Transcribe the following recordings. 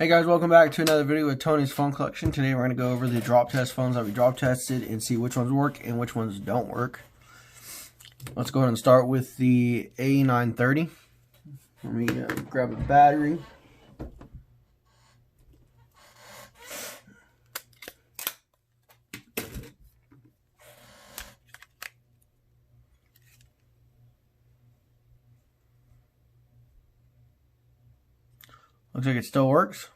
Hey guys, welcome back to another video with Tony's phone collection. Today we're going to go over the drop test phones that we drop tested and see which ones work and which ones don't work. Let's go ahead and start with the A930. Let me grab a battery. Looks like it still works.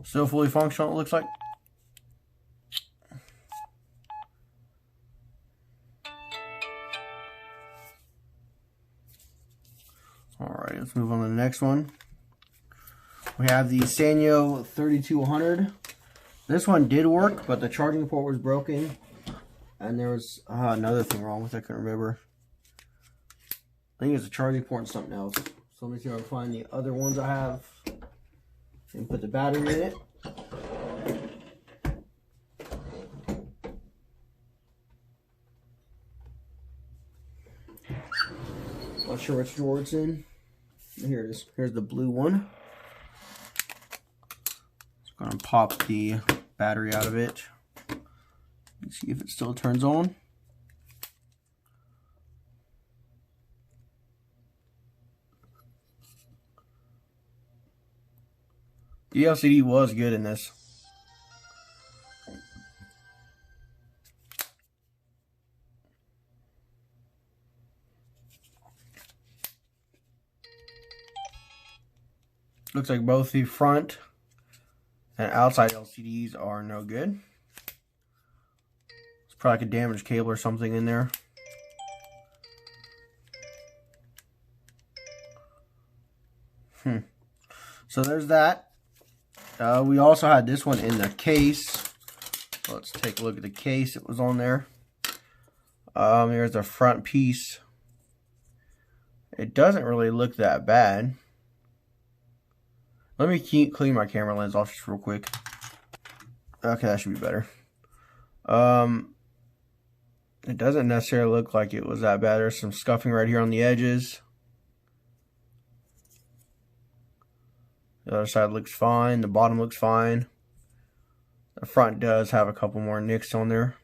Still fully functional, it looks like. Alright, let's move on to the next one. We have the Sanyo 3200. This one did work, but the charging port was broken. And there was another thing wrong with it, I couldn't remember. I think it's a charging port and something else. So let me see if I can find the other ones I have. And put the battery in it. Not sure which drawer it's in. Here it is. Here's the blue one. Just gonna pop the battery out of it. Let's see if it still turns on. The LCD was good in this. Looks like both the front and outside LCDs are no good. It's probably like a damaged cable or something in there. So there's that. We also had this one in the case. Let's take a look at the case. It was on there. Here's the front piece. It doesn't really look that bad. Let me clean my camera lens off just real quick. Okay, that should be better. It doesn't necessarily look like it was that bad. There's some scuffing right here on the edges. The other side looks fine. The bottom looks fine. The front does have a couple more nicks on there.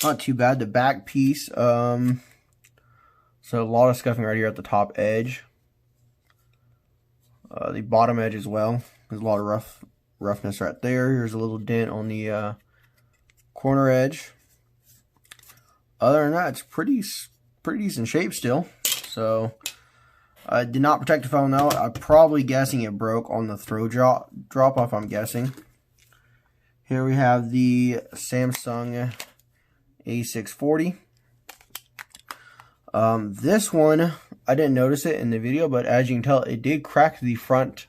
Not too bad. The back piece, so a lot of scuffing right here at the top edge. The bottom edge as well. There's a lot of roughness right there. Here's a little dent on the corner edge. Other than that, it's pretty decent shape still. So I did not protect the phone though. I'm probably guessing it broke on the throw drop off, I'm guessing. Here we have the Samsung A640. This one, I didn't notice it in the video, but as you can tell, it did crack the front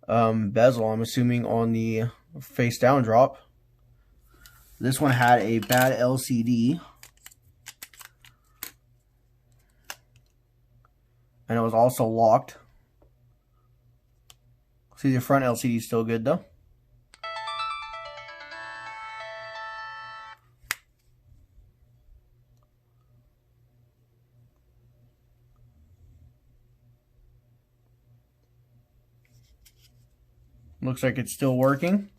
bezel, I'm assuming on the face down drop. This one had a bad LCD. And it was also locked. See, the front LCD is still good though. Looks like it's still working.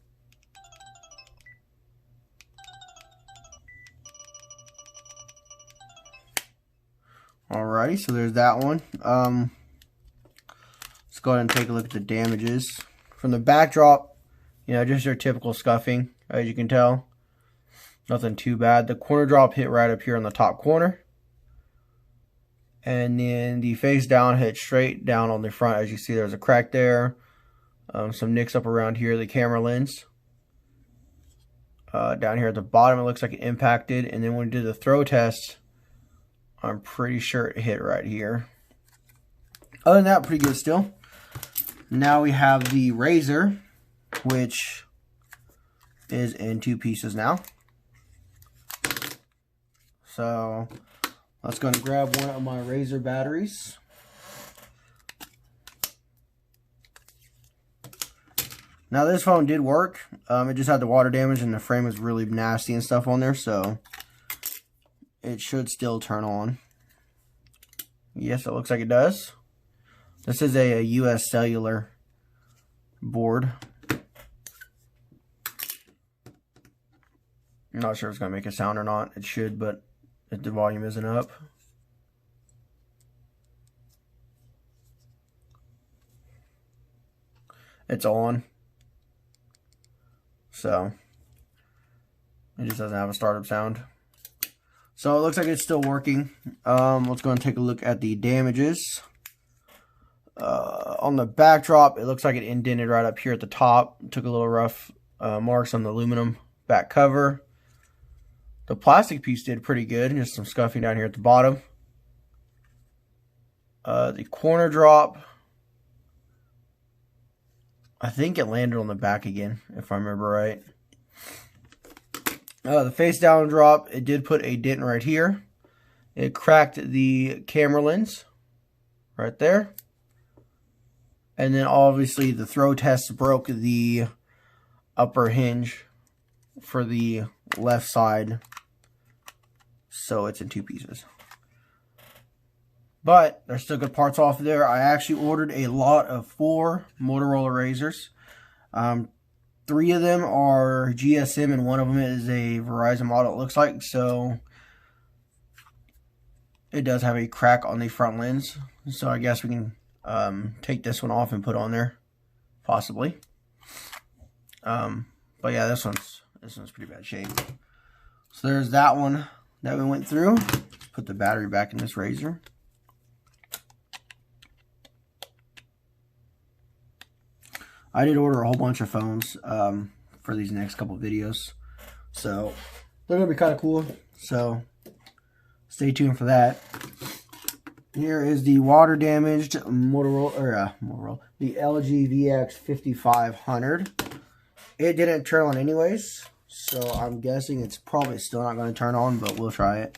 Alrighty, so there's that one. Let's go ahead and take a look at the damages. From the backdrop, you know, just your typical scuffing, as you can tell. Nothing too bad. The corner drop hit right up here on the top corner. And then the face down hit straight down on the front. As you see, there's a crack there. Some nicks up around here, the camera lens. Down here at the bottom, it looks like it impacted. And then when we did the throw test, I'm pretty sure it hit right here. Other than that, pretty good still. Now we have the Razor, which is in two pieces now. So let's go and grab one of my Razor batteries. Now this phone did work. It just had the water damage and the frame was really nasty and stuff on there, so it should still turn on. Yes, it looks like it does. This is a US cellular board. I'm not sure if it's going to make a sound or not. It should, but if the volume isn't up. It's on. So, it just doesn't have a startup sound. So, it looks like it's still working. Let's go and take a look at the damages. On the backdrop, it looks like it indented right up here at the top. Took a little rough marks on the aluminum back cover. The plastic piece did pretty good. Just some scuffing down here at the bottom. The corner drop, I think it landed on the back again, if I remember right. The face down drop, it did put a dent right here. It cracked the camera lens right there. And then obviously the throw test broke the upper hinge for the left side. So it's in two pieces. But there's still good parts off there. I actually ordered a lot of 4 Motorola Razors. 3 of them are GSM and 1 of them is a Verizon model, it looks like. So it does have a crack on the front lens. So I guess we can take this one off and put on there, possibly. But yeah, this one's pretty bad shape. So there's that one that we went through. Let's put the battery back in this Razor. I did order a whole bunch of phones for these next couple videos, so they're gonna be kind of cool. So stay tuned for that. Here is the water damaged Motorola, the LG VX 5500. It didn't turn on anyways, so I'm guessing it's probably still not going to turn on, but we'll try it.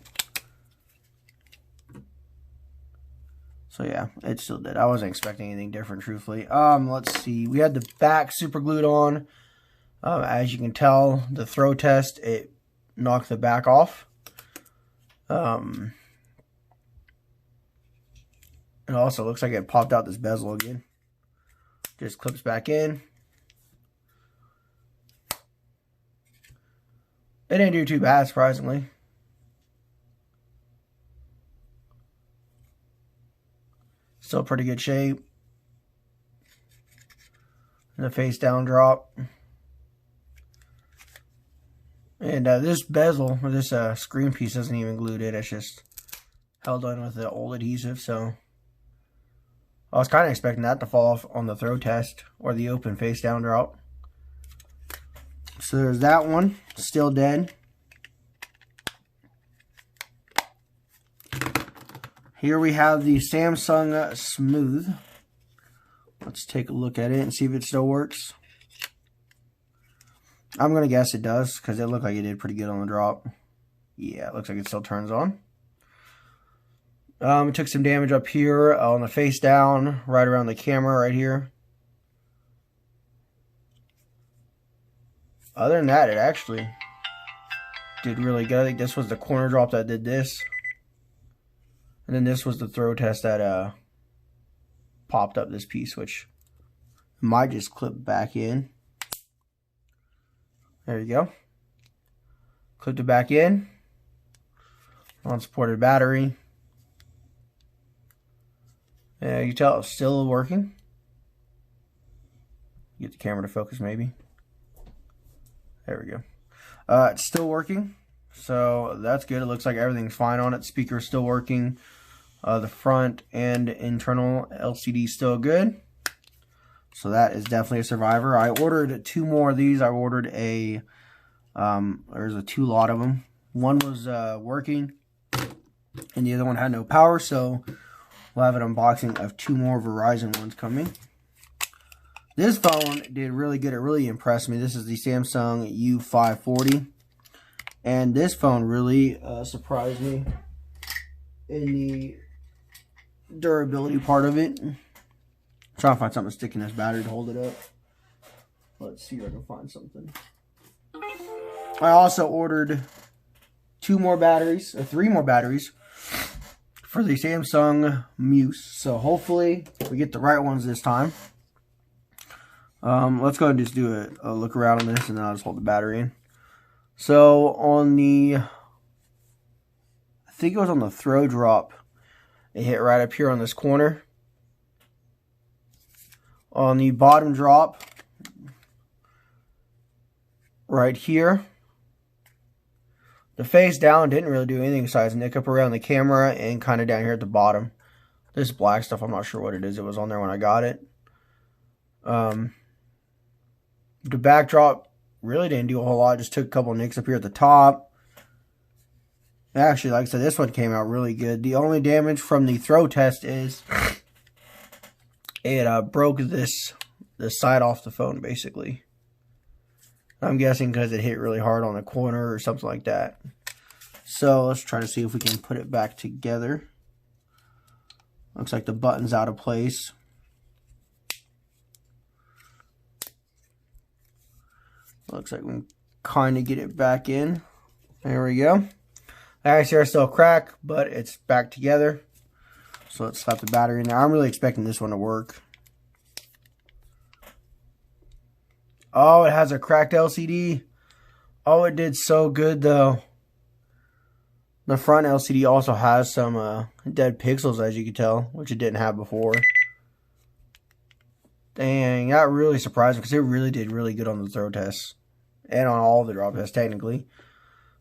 So yeah, it still did. I wasn't expecting anything different, truthfully. Let's see. We had the back super glued on. As you can tell, the throw test, it knocked the back off. It also looks like it popped out this bezel again. Just clips back in. It didn't do too bad, surprisingly. Still pretty good shape. And the face down drop. And this bezel, or this screen piece isn't even glued in. It's just held on with the old adhesive. So I was kind of expecting that to fall off on the throw test or the open face down drop. So there's that one. Still dead. Here we have the Samsung Smooth. Let's take a look at it and see if it still works. I'm going to guess it does because it looked like it did pretty good on the drop. Yeah, it looks like it still turns on. It took some damage up here on the face down, right around the camera right here. Other than that, it actually did really good. I think this was the corner drop that did this. And then this was the throw test that popped up this piece, which might just clip back in. There you go. Clipped it back in. Unsupported battery. Yeah, you can tell it's still working. Get the camera to focus maybe. There we go. It's still working. So that's good. It looks like everything's fine on it. Speaker's still working. The front and internal LCD still good. So that is definitely a survivor. I ordered 2 more of these. I ordered a, there's a 2 lot of them. One was working and the other one had no power. So we'll have an unboxing of 2 more Verizon ones coming. This phone did really good. It really impressed me. This is the Samsung U540. And this phone really surprised me in the durability part of it. I'm trying to find something to stick in this battery to hold it up. Let's see if I can find something. I also ordered 3 more batteries for the Samsung Muse. So hopefully we get the right ones this time. Let's go ahead and just do a look around on this, and then I'll just hold the battery in. So on the, I think it was on the throw drop, it hit right up here on this corner. On the bottom drop, right here, the face down didn't really do anything besides nick up around the camera and kind of down here at the bottom. This black stuff, I'm not sure what it is. It was on there when I got it. The backdrop really didn't do a whole lot. Just took a couple nicks up here at the top. Actually, like I said, this one came out really good. The only damage from the throw test is it broke this side off the phone, basically. I'm guessing because it hit really hard on the corner or something like that. So let's try to see if we can put it back together. Looks like the button's out of place. Looks like we can kind of get it back in. There we go. Actually, there's still a crack, but it's back together. So let's slap the battery in there. I'm really expecting this one to work. Oh, it has a cracked LCD. Oh, it did so good, though. The front LCD also has some dead pixels, as you can tell, which it didn't have before. Dang, that really surprised me, because it really did really good on the throw tests. And on all the drop tests, technically.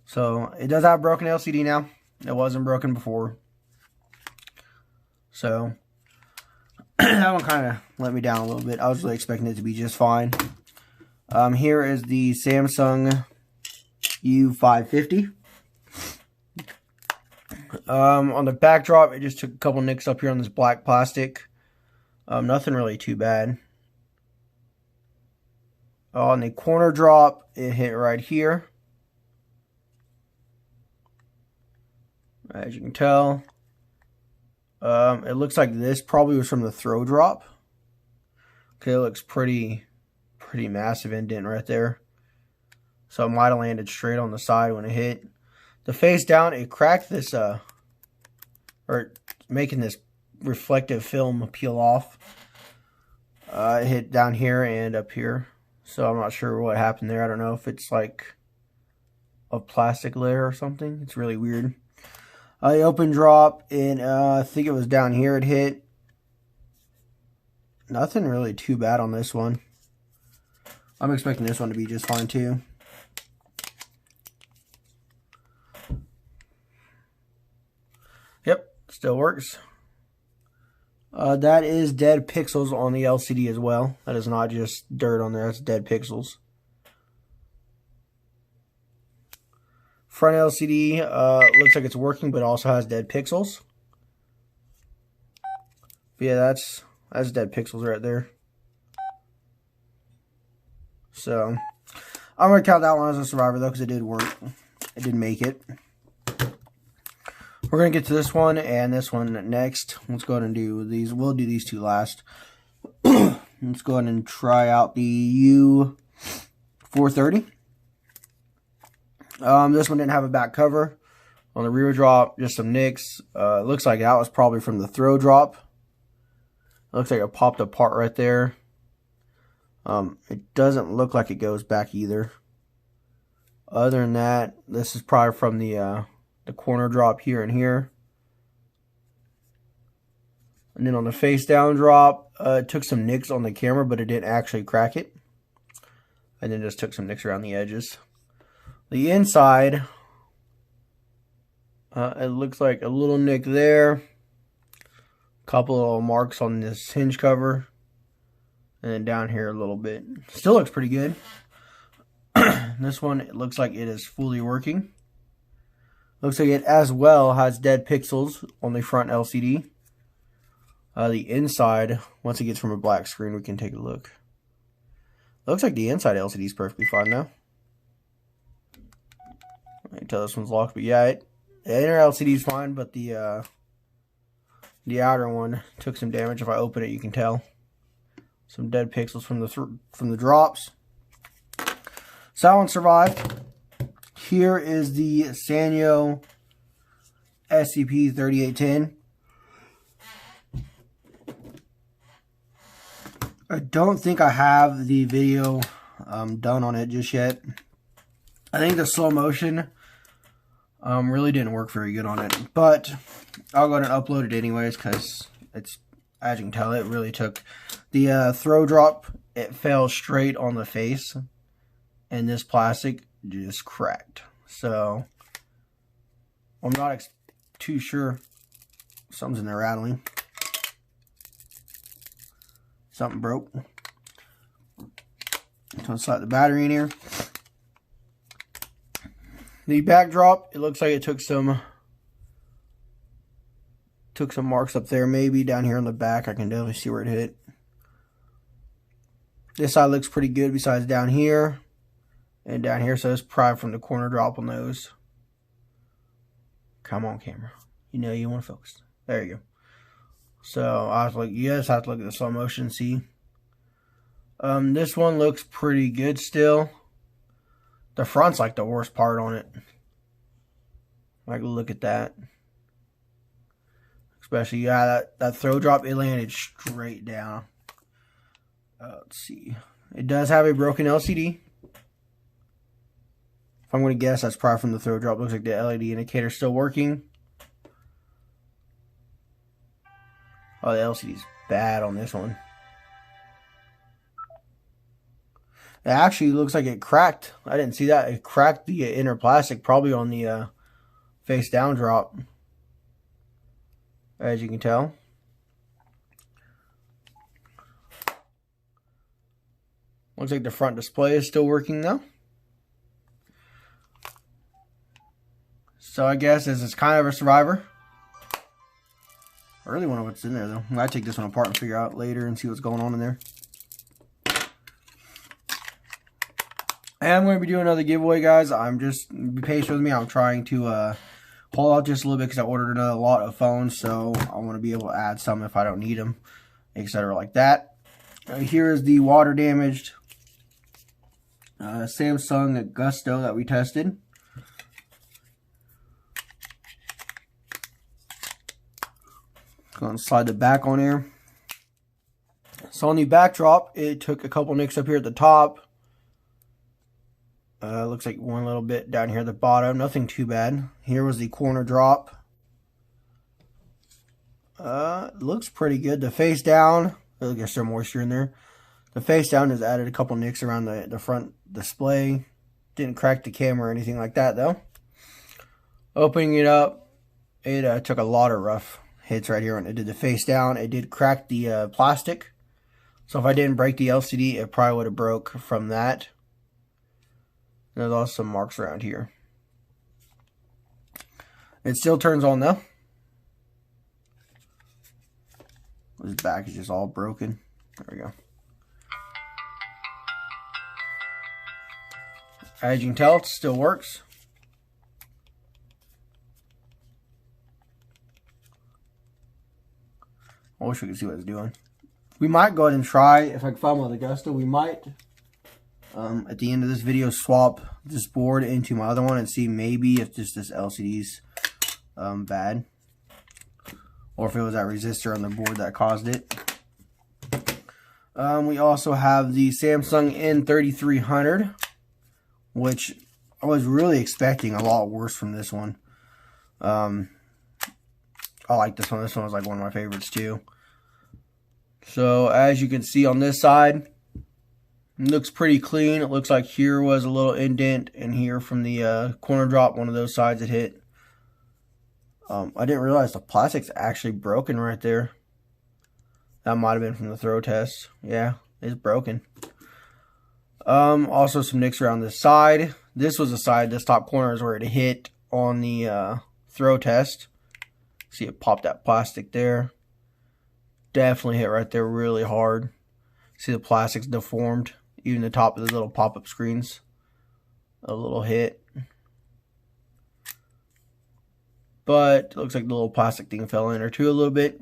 So, it does have a broken LCD now. It wasn't broken before. So, that one kind of let me down a little bit. I was really expecting it to be just fine. Here is the Samsung U550. On the backdrop, it just took a couple nicks up here on this black plastic. Nothing really too bad. On the corner drop, it hit right here. As you can tell. It looks like this probably was from the throw drop. Okay, it looks pretty massive indent right there. So it might have landed straight on the side when it hit. The face down, it cracked this, or making this reflective film peel off. It hit down here and up here. So I'm not sure what happened there. I don't know if it's like a plastic layer or something. It's really weird. The open drop, and I think it was down here it hit. Nothing really too bad on this one. I'm expecting this one to be just fine too. Yep, still works. That is dead pixels on the LCD as well. That is not just dirt on there, that's dead pixels. Front LCD looks like it's working, but also has dead pixels. But yeah, that's dead pixels right there. So, I'm going to count that one as a survivor, though, because it did work. It did make it. We're going to get to this one and this one next. Let's go ahead and do these. We'll do these two last. Let's go ahead and try out the U430. This one didn't have a back cover. On the rear drop, just some nicks. It looks like that was probably from the throw drop. It looks like it popped apart right there. It doesn't look like it goes back either. Other than that, this is probably from the corner drop here and here. And then on the face down drop, it took some nicks on the camera, but it didn't actually crack it. And then just took some nicks around the edges. The inside, it looks like a little nick there. A couple of little marks on this hinge cover. And then down here a little bit. Still looks pretty good. This one, it looks like it is fully working. Looks like it as well has dead pixels on the front LCD. The inside, once it gets from a black screen, we can take a look. Looks like the inside LCD is perfectly fine now. I can tell this one's locked, but yeah, the inner LCD is fine, but the outer one took some damage. If I open it, you can tell some dead pixels from the drops. So that one survived. Here is the Sanyo SCP-3810. I don't think I have the video done on it just yet. I think the slow motion really didn't work very good on it. But I'll go ahead and upload it anyways because it's, as you can tell, it really took the throw drop. It fell straight on the face. And this plastic just cracked. So I'm not too sure. Something's in there rattling. Something broke. So let's slide the battery in here. The backdrop, it looks like it took some marks up there. Maybe down here on the back, I can definitely see where it hit. This side looks pretty good besides down here. And down here, so it's probably from the corner drop on those. Come on, camera. You know you want to focus. There you go. So I was like, you just have to look at the slow motion and see. This one looks pretty good still. The front's like the worst part on it. Like, look at that. Especially, yeah, that throw drop, it landed straight down. Let's see. It does have a broken LCD. I'm going to guess that's probably from the throw drop. Looks like the LED indicator is still working. Oh, the LCD's bad on this one. It actually looks like it cracked. I didn't see that. It cracked the inner plastic, probably on the face down drop. As you can tell. Looks like the front display is still working though. So I guess this is kind of a survivor. I really wonder what's in there though. I might take this one apart and figure out later and see what's going on in there. And I'm going to be doing another giveaway, guys. I'm just, be patient with me. I'm trying to pull out just a little bit because I ordered a lot of phones. So I want to be able to add some if I don't need them, etc. like that. Here is the water damaged Samsung Augusto that we tested. Go and slide the back on here. So on the backdrop, it took a couple nicks up here at the top. Looks like one little bit down here at the bottom. Nothing too bad. Here was the corner drop. Looks pretty good. The face down. I guess there's moisture in there. The face down has added a couple nicks around the front display. Didn't crack the camera or anything like that though. Opening it up, it took a lot of rough hits right here when it did the face down. It did crack the plastic. So if I didn't break the LCD, it probably would have broke from that. There's also some marks around here. It still turns on though. This back is just all broken. There we go. As you can tell, it still works. I wish we could see what it's doing. We might go ahead and try, if I can find one with Augusto, we might, at the end of this video, swap this board into my other one and see maybe if just this LCD's bad. Or if it was that resistor on the board that caused it. We also have the Samsung N3300, which I was really expecting a lot worse from this one. I like this one. This one was like one of my favorites too. So as you can see on this side, it looks pretty clean. It looks like here was a little indent, and here from the corner drop, one of those sides it hit. I didn't realize the plastic's actually broken right there. That might have been from the throw test. Yeah, it's broken. Also some nicks around this side. This was the side, this top corner is where it hit on the throw test. See, it popped that plastic there. Definitely hit right there really hard. See the plastic's deformed. Even the top of the little pop-up screens. A little hit. But it looks like the little plastic thing fell in there too a little bit.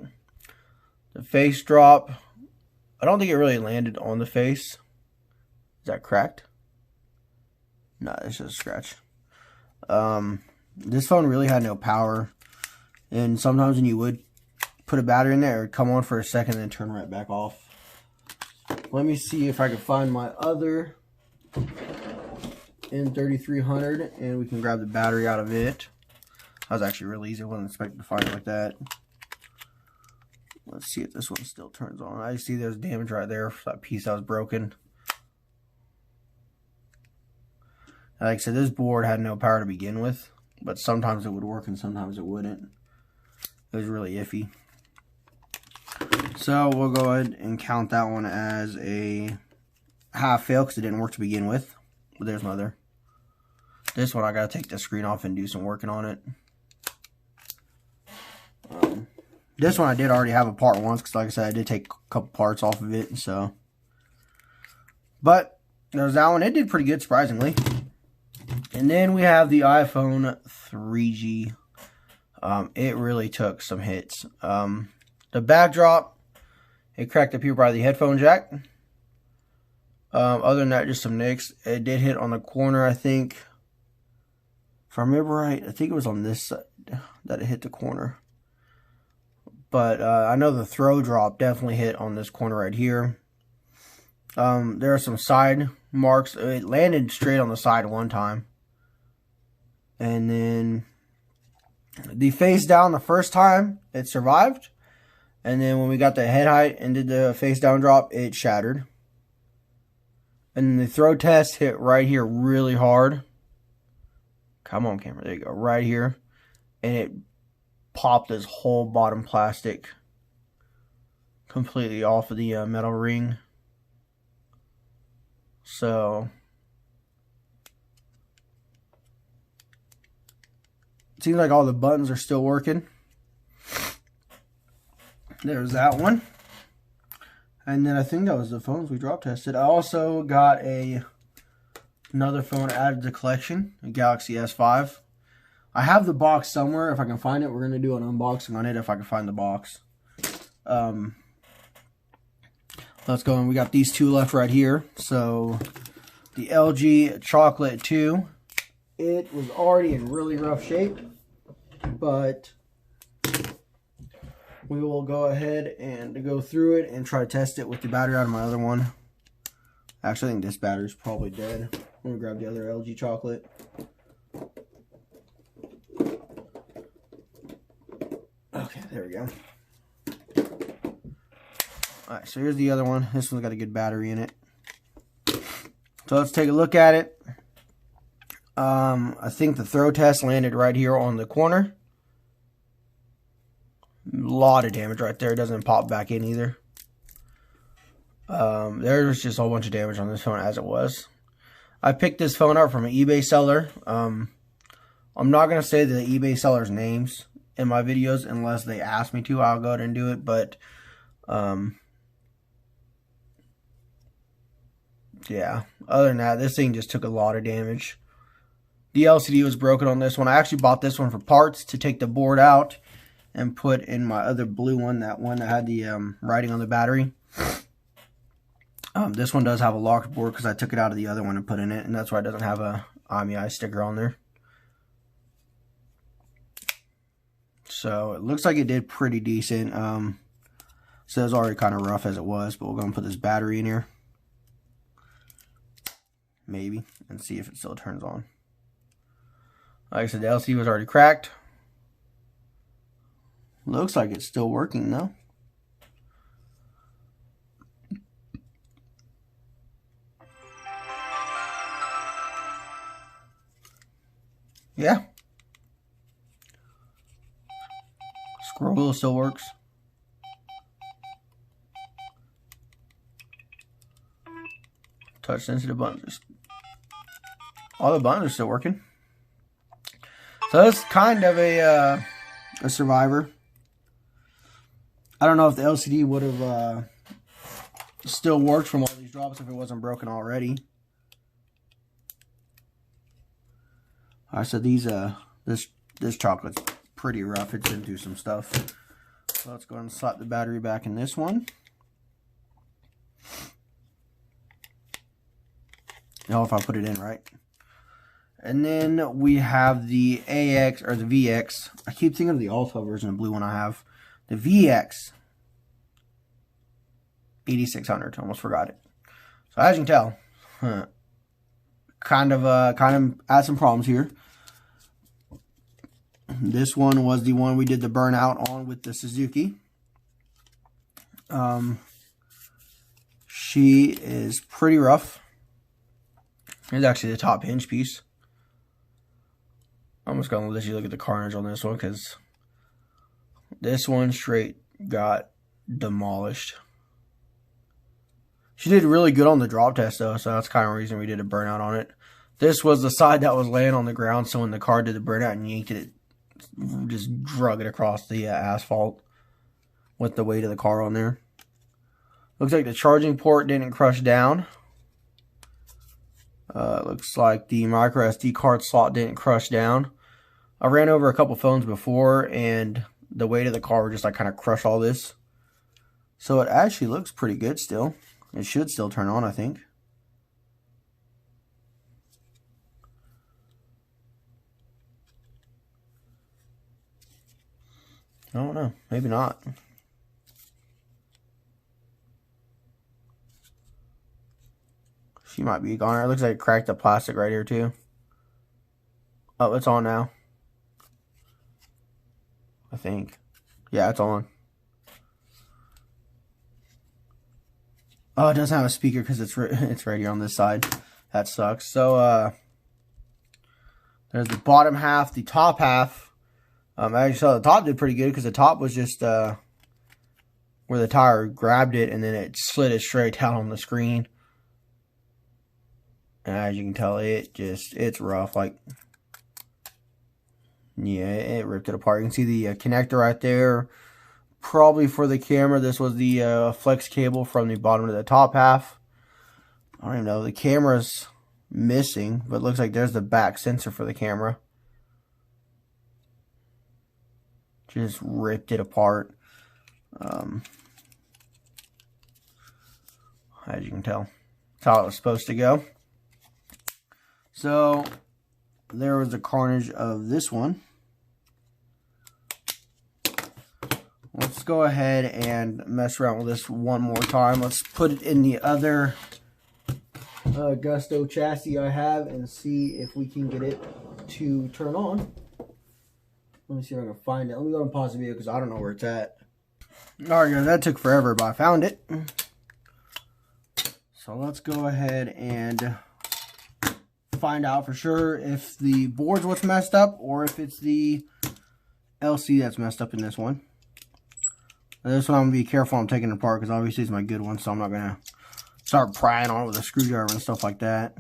The face drop. I don't think it really landed on the face. Is that cracked? No, it's just a scratch. This phone really had no power. And sometimes when you would put a battery in there, it would come on for a second and then turn right back off. Let me see if I can find my other N3300 and we can grab the battery out of it. That was actually really easy. I wasn't expecting to find it like that. Let's see if this one still turns on. I see there's damage right there for that piece that was broken. Like I said, this board had no power to begin with, but sometimes it would work and sometimes it wouldn't. It was really iffy. So we'll go ahead and count that one as a half fail because it didn't work to begin with. But there's my other. This one I gotta take the screen off and do some working on it. This one I did already have a part once because, like I said, I did take a couple parts off of it. So, but there's that one. It did pretty good, surprisingly. And then we have the iPhone 3G. It really took some hits. The backdrop, it cracked up here by the headphone jack. Other than that, just some nicks. It did hit on the corner, I think. If I remember right, I think it was on this side that it hit the corner. But I know the throw drop definitely hit on this corner right here. There are some side marks. It landed straight on the side one time. And then the face down the first time, it survived. And then when we got the head height and did the face down drop, it shattered. And the throw test hit right here really hard. Come on, camera. There you go. Right here. And it popped this whole bottom plastic completely off of the metal ring. So it seems like all the buttons are still working. There's that one. And then I think that was the phones we drop tested. I also got another phone added to the collection, a Galaxy S5. I have the box somewhere. If I can find it, we're going to do an unboxing on it if I can find the box. Let's go. And we got these two left right here. So the LG Chocolate 2. It was already in really rough shape, but we will go ahead and go through it and try to test it with the battery out of my other one. Actually, I think this battery is probably dead. I'm going to grab the other LG Chocolate. Okay, there we go. Alright, so here's the other one. This one's got a good battery in it. So let's take a look at it. I think the throw test landed right here on the corner. A lot of damage right there. It doesn't pop back in either. There's just a whole bunch of damage on this phone as it was. I picked this phone up from an eBay seller. I'm not going to say the eBay seller's names in my videos unless they ask me to. I'll go ahead and do it, but yeah, other than that, this thing just took a lot of damage. The LCD was broken on this one. I actually bought this one for parts to take the board out and put in my other blue one, that one that had the writing on the battery. This one does have a locked board because I took it out of the other one and put in it, and that's why it doesn't have a IMEI sticker on there. So it looks like it did pretty decent. So it was already kind of rough as it was, but we're going to put this battery in here. Maybe, and see if it still turns on. Like I said, the LCD was already cracked. Looks like it's still working though. Yeah. Scroll wheel still works. Touch sensitive buttons. All the buttons are still working. So it's kind of a survivor. I don't know if the LCD would have still worked from all these drops if it wasn't broken already. I said these this chocolate's pretty rough. It's been through some stuff. So let's go ahead and slap the battery back in this one. Now if I put it in right. And then we have the AX, or the VX. I keep thinking of the Alto version, the blue one I have. The VX 8600. Almost forgot it. So as you can tell, kind of had some problems here. This one was the one we did the burnout on with the Suzuki. She is pretty rough. Here's actually the top hinge piece. I'm just going to let you look at the carnage on this one, because this one straight got demolished. She did really good on the drop test, though, so that's kind of the reason we did a burnout on it. This was the side that was laying on the ground, so when the car did the burnout and yanked it, just drug it across the asphalt with the weight of the car on there. Looks like the charging port didn't crush down. Looks like the micro SD card slot didn't crush down. I ran over a couple phones before, and the weight of the car just like kind of crushed all this. So it actually looks pretty good still. It should still turn on, I think. I don't know. Maybe not. She might be gone. It looks like it cracked the plastic right here too. Oh, it's on now. I think. Yeah, it's on. Oh, it doesn't have a speaker because it's right here on this side. That sucks. So, there's the bottom half. The top half. I actually saw the top did pretty good because the top was just where the tire grabbed it and then it slid it straight down on the screen. And as you can tell, it's rough. Like, yeah, it ripped it apart. You can see the connector right there. Probably for the camera. This was the flex cable from the bottom to the top half. I don't even know. The camera's missing, but it looks like there's the back sensor for the camera. Just ripped it apart. As you can tell, that's how it was supposed to go. So there was the carnage of this one. Let's go ahead and mess around with this one more time. Let's put it in the other Augusto chassis I have and see if we can get it to turn on. Let me see if I can find it. Let me go and pause the video because I don't know where it's at. Alright guys, that took forever, but I found it. So let's go ahead and find out for sure if the board's what's messed up or if it's the LC that's messed up in this one. This one I'm going to be careful I'm taking it apart because obviously it's my good one, so I'm not going to start prying on it with a screwdriver and stuff like that.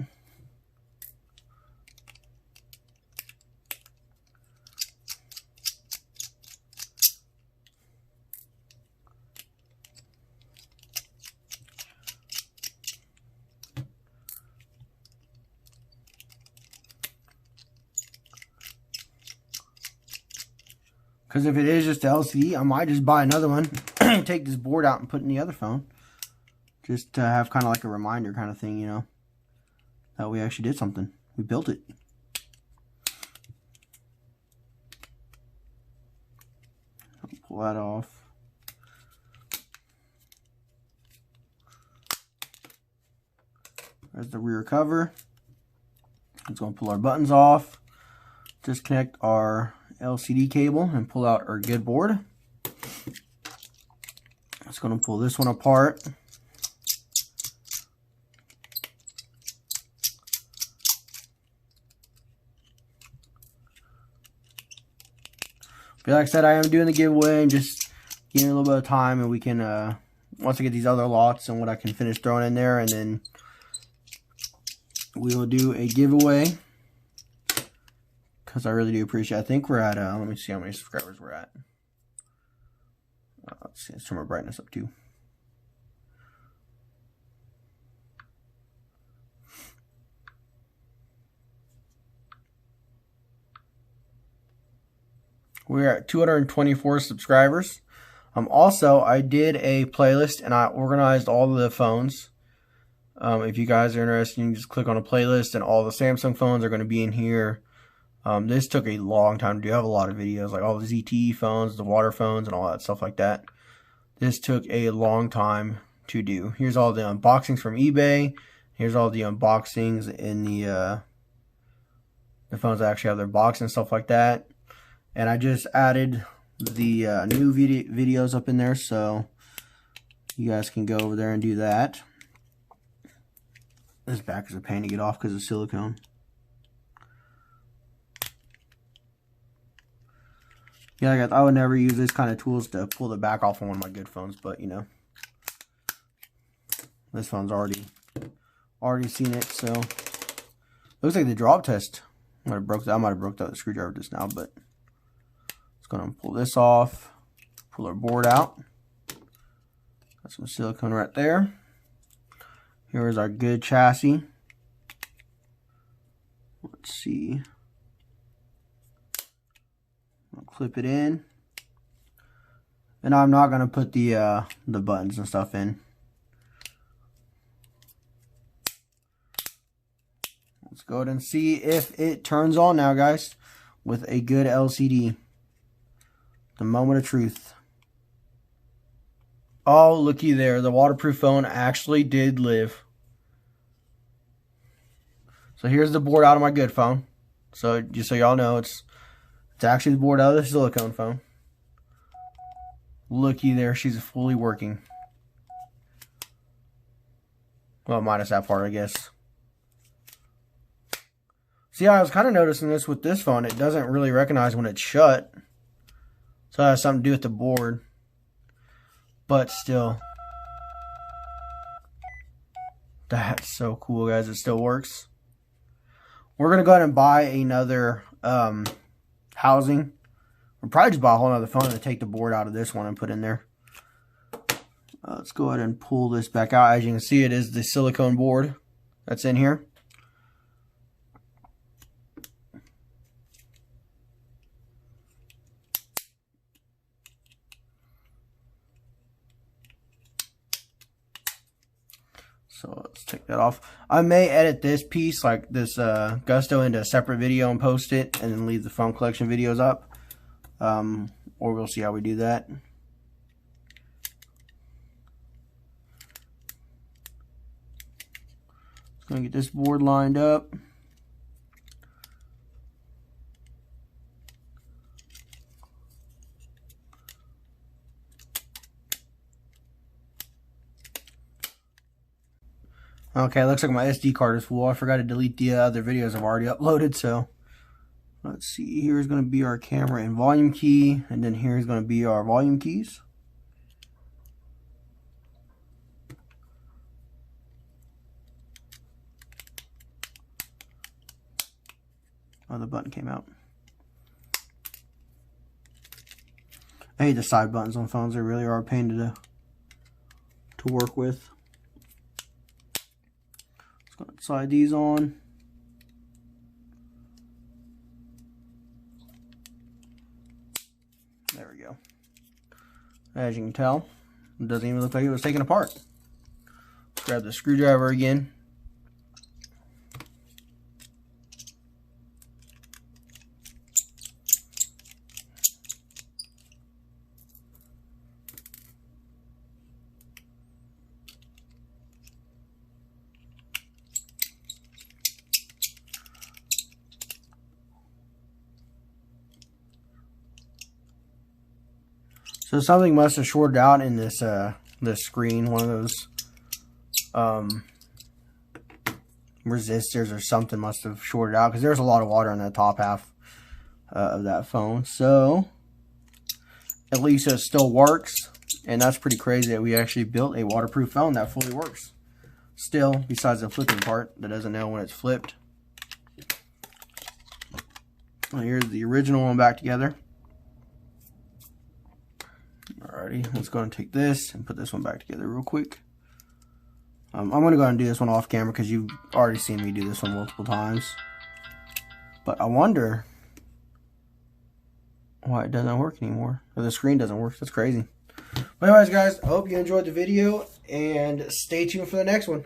Because if it is just the LCD, I might just buy another one, take this board out and put it in the other phone. Just to have kind of like a reminder kind of thing, you know, that we actually did something. We built it. I'll pull that off. There's the rear cover. Let's go and pull our buttons off. Disconnect our LCD cable and pull out our good board. It's going to pull this one apart. But like I said, I am doing the giveaway and just giving it a little bit of time, and we can once I get these other lots and what I can finish throwing in there, and then we will do a giveaway. Because I really do appreciate it. I think we're at, let me see how many subscribers we're at. Let's see, let's turn my brightness up too. We're at 224 subscribers. Also, I did a playlist and I organized all of the phones If you guys are interested, you can just click on a playlist, and all the Samsung phones are going to be in here. This took a long time to do. I have a lot of videos, like all the ZTE phones, the water phones, and all that stuff like that. This took a long time to do. Here's all the unboxings from eBay. Here's all the unboxings in the phones that actually have their box and stuff like that. And I just added the new videos up in there, so you guys can go over there and do that. This back is a pain to get off because of silicone. Yeah, I would never use this kind of tools to pull the back off on one of my good phones, but you know, this phone's already seen it. So looks like the drop test I might have broke the screwdriver just now, but it's gonna pull this off, pull our board out. Got some silicone right there. Here is our good chassis. Let's see. I'll clip it in, and I'm not gonna put the buttons and stuff in. Let's go ahead and see if it turns on now, guys, with a good LCD. The moment of truth. Oh, looky there, the waterproof phone actually did live. So here's the board out of my good phone. So just so y'all know, it's actually the board out of the silicone phone. Looky there, she's fully working. Well, minus that part, I guess. See, I was kind of noticing this with this phone. It doesn't really recognize when it's shut. So that has something to do with the board. But still. That's so cool, guys. It still works. We're going to go ahead and buy another housing. We'll probably just buy a whole other phone and take the board out of this one and put in there. Let's go ahead and pull this back out. As you can see, it is the silicone board that's in here. So let's take that off. I may edit this piece, like this Augusto, into a separate video and post it, and then leave the phone collection videos up. Or we'll see how we do that. Just gonna get this board lined up. Okay, looks like my SD card is full. I forgot to delete the other videos I've already uploaded, so let's see. Here's going to be our camera and volume key, and then here's going to be our volume keys. Oh, the button came out. I hate the side buttons on phones. They really are a pain to work with. Slide these on. There we go. As you can tell, it doesn't even look like it was taken apart. Let's grab the screwdriver again. So something must have shorted out in this this screen. One of those resistors or something must have shorted out, because there's a lot of water in the top half of that phone. So at least it still works, and that's pretty crazy that we actually built a waterproof phone that fully works. Still, besides the flipping part that doesn't know when it's flipped. Well, here's the original one back together. Alrighty, let's go and take this and put this one back together real quick. I'm going to go ahead and do this one off camera because you've already seen me do this one multiple times. But I wonder why it doesn't work anymore. Or the screen doesn't work. That's crazy. But anyways, guys, I hope you enjoyed the video, and stay tuned for the next one.